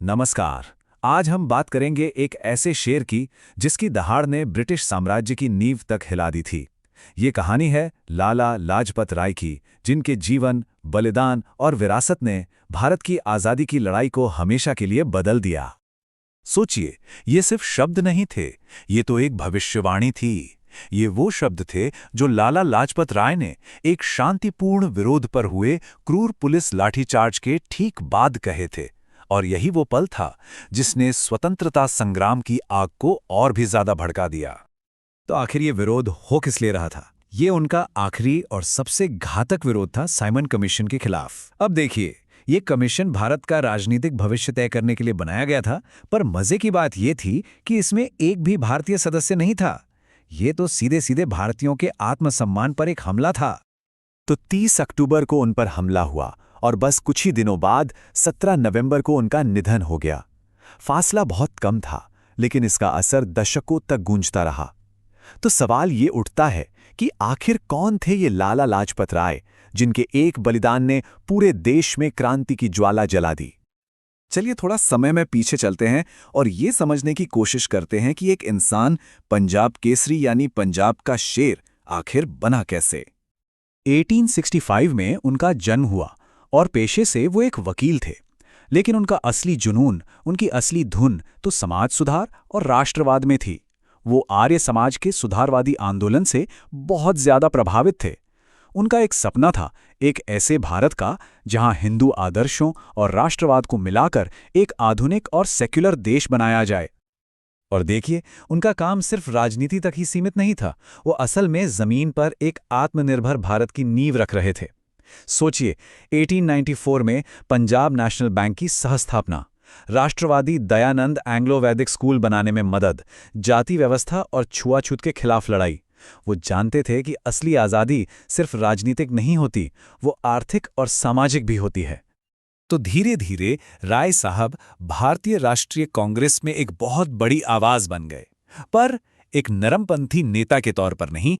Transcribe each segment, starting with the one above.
नमस्कार। आज हम बात करेंगे एक ऐसे शेर की जिसकी दहाड़ ने ब्रिटिश साम्राज्य की नींव तक हिला दी थी। ये कहानी है लाला लाजपत राय की, जिनके जीवन, बलिदान और विरासत ने भारत की आज़ादी की लड़ाई को हमेशा के लिए बदल दिया। सोचिए, ये सिर्फ शब्द नहीं थे, ये तो एक भविष्यवाणी थी। ये वो शब्द थे जो लाला लाजपत राय ने एक शांतिपूर्ण विरोध पर हुए क्रूर पुलिस लाठीचार्ज के ठीक बाद कहे थे। और यही वो पल था जिसने स्वतंत्रता संग्राम की आग को और भी ज्यादा भड़का दिया। तो आखिर ये विरोध हो किस लिए रहा था? ये उनका आखिरी और सबसे घातक विरोध था साइमन कमीशन के खिलाफ। अब देखिए, ये कमीशन भारत का राजनीतिक भविष्य तय करने के लिए बनाया गया था, पर मजे की बात यह थी कि इसमें एक भी भारतीय सदस्य नहीं था। ये तो सीधे सीधे भारतीयों के आत्मसम्मान पर एक हमला था। तो 30 अक्टूबर को उन पर हमला हुआ और बस कुछ ही दिनों बाद 17 नवंबर को उनका निधन हो गया। फासला बहुत कम था, लेकिन इसका असर दशकों तक गूंजता रहा। तो सवाल ये उठता है कि आखिर कौन थे ये लाला लाजपत राय, जिनके एक बलिदान ने पूरे देश में क्रांति की ज्वाला जला दी। चलिए थोड़ा समय में पीछे चलते हैं और ये समझने की कोशिश करते हैं कि एक इंसान पंजाब केसरी यानी पंजाब का शेर आखिर बना कैसे। 1865 में उनका जन्म हुआ और पेशे से वो एक वकील थे, लेकिन उनका असली जुनून, उनकी असली धुन तो समाज सुधार और राष्ट्रवाद में थी। वो आर्य समाज के सुधारवादी आंदोलन से बहुत ज्यादा प्रभावित थे। उनका एक सपना था, एक ऐसे भारत का जहां हिंदू आदर्शों और राष्ट्रवाद को मिलाकर एक आधुनिक और सेक्युलर देश बनाया जाए। और देखिए, उनका काम सिर्फ राजनीति तक ही सीमित नहीं था, वो असल में जमीन पर एक आत्मनिर्भर भारत की नींव रख रहे थे। सोचिए, 1894 में पंजाब नेशनल बैंक की सहस्थापना, राष्ट्रवादी दयानंद एंग्लो वैदिक स्कूल बनाने में मदद, जाति व्यवस्था और छुआछूत के खिलाफ लड़ाई। वो जानते थे कि असली आज़ादी सिर्फ राजनीतिक नहीं होती, वो आर्थिक और सामाजिक भी होती है। तो धीरे धीरे राय साहब भारतीय राष्ट्रीय कांग्रेस में एक बहुत बड़ी आवाज बन गए, पर एक नरमपंथी नेता के तौर पर नहीं।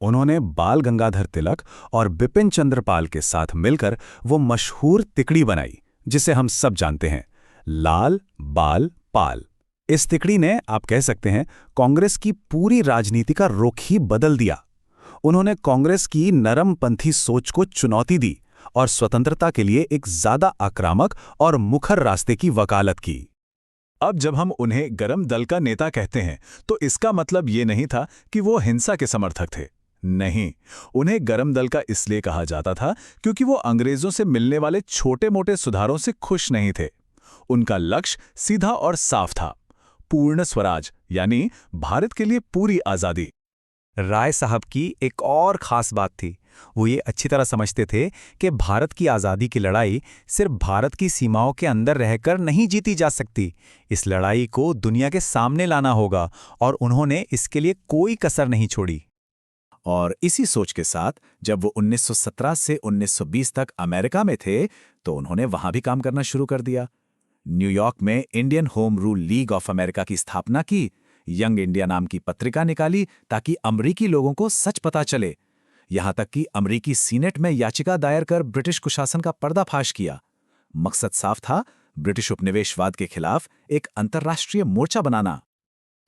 उन्होंने बाल गंगाधर तिलक और बिपिन चंद्र पाल के साथ मिलकर वो मशहूर तिकड़ी बनाई, जिसे हम सब जानते हैं, लाल बाल पाल। इस तिकड़ी ने, आप कह सकते हैं, कांग्रेस की पूरी राजनीति का रुख ही बदल दिया। उन्होंने कांग्रेस की नरमपंथी सोच को चुनौती दी और स्वतंत्रता के लिए एक ज्यादा आक्रामक और मुखर रास्ते की वकालत की। अब जब हम उन्हें गरम दल का नेता कहते हैं, तो इसका मतलब ये नहीं था कि वो हिंसा के समर्थक थे। नहीं, उन्हें गरम दल का इसलिए कहा जाता था क्योंकि वो अंग्रेजों से मिलने वाले छोटे-मोटे सुधारों से खुश नहीं थे। उनका लक्ष्य सीधा और साफ था, पूर्ण स्वराज, यानी भारत के लिए पूरी आजादी। राय साहब की एक और खास बात थी, वो ये अच्छी तरह समझते थे कि भारत की आज़ादी की लड़ाई सिर्फ भारत की सीमाओं के अंदर रहकर नहीं जीती जा सकती। इस लड़ाई को दुनिया के सामने लाना होगा और उन्होंने इसके लिए कोई कसर नहीं छोड़ी। और इसी सोच के साथ जब वो 1917 से 1920 तक अमेरिका में थे, तो उन्होंने वहां भी काम करना शुरू कर दिया। न्यूयॉर्क में Indian home rule league of America की स्थापना की, यंग इंडिया नाम की पत्रिका निकाली ताकि अमरीकी लोगों को सच पता चले। यहां तक कि अमरीकी सीनेट में याचिका दायर कर ब्रिटिश कुशासन का पर्दाफाश किया। मकसद साफ था, ब्रिटिश उपनिवेशवाद के खिलाफ एक अंतर्राष्ट्रीय मोर्चा बनाना।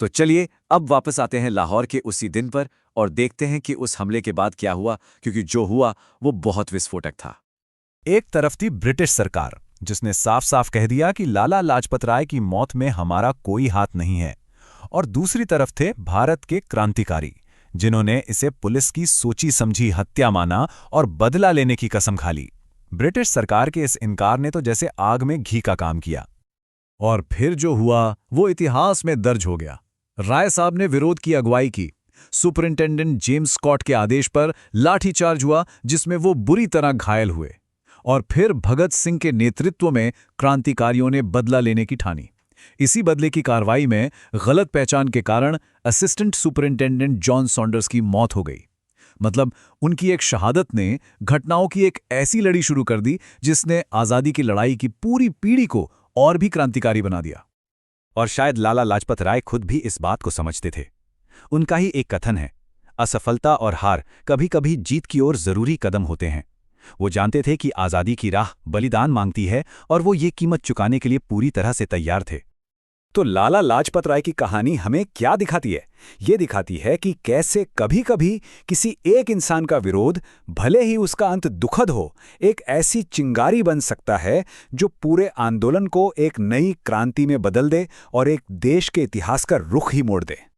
तो चलिए अब वापस आते हैं लाहौर के उसी दिन पर और देखते हैं कि उस हमले के बाद क्या हुआ, क्योंकि जो हुआ वो बहुत विस्फोटक था। एक तरफ थी ब्रिटिश सरकार, जिसने साफ साफ कह दिया कि लाला लाजपत राय की मौत में हमारा कोई हाथ नहीं है, और दूसरी तरफ थे भारत के क्रांतिकारी, जिन्होंने इसे पुलिस की सोची समझी हत्या माना और बदला लेने की कसम खा ली। ब्रिटिश सरकार के इस इनकार ने तो जैसे आग में घी का काम किया। और फिर जो हुआ वो इतिहास में दर्ज हो गया। राय साहब ने विरोध की अगुवाई की। सुपरिंटेंडेंट जेम्स स्कॉट के आदेश पर लाठीचार्ज हुआ, जिसमें वो बुरी तरह घायल हुए। और फिर भगत सिंह के नेतृत्व में क्रांतिकारियों ने बदला लेने की ठानी। इसी बदले की कार्रवाई में गलत पहचान के कारण असिस्टेंट सुपरिंटेंडेंट जॉन सॉन्डर्स की मौत हो गई। मतलब उनकी एक शहादत ने घटनाओं की एक ऐसी लड़ी शुरू कर दी जिसने आज़ादी की लड़ाई की पूरी पीढ़ी को और भी क्रांतिकारी बना दिया। और शायद लाला लाजपत राय खुद भी इस बात को समझते थे। उनका ही एक कथन है, असफलता और हार कभी कभी जीत की ओर जरूरी कदम होते हैं। वो जानते थे कि आज़ादी की राह बलिदान मांगती है और वो ये कीमत चुकाने के लिए पूरी तरह से तैयार थे। तो लाला लाजपत राय की कहानी हमें क्या दिखाती है? ये दिखाती है कि कैसे कभी-कभी किसी एक इंसान का विरोध, भले ही उसका अंत दुखद हो, एक ऐसी चिंगारी बन सकता है जो पूरे आंदोलन को एक नई क्रांति में बदल दे और एक देश के इतिहास का रुख ही मोड़ दे।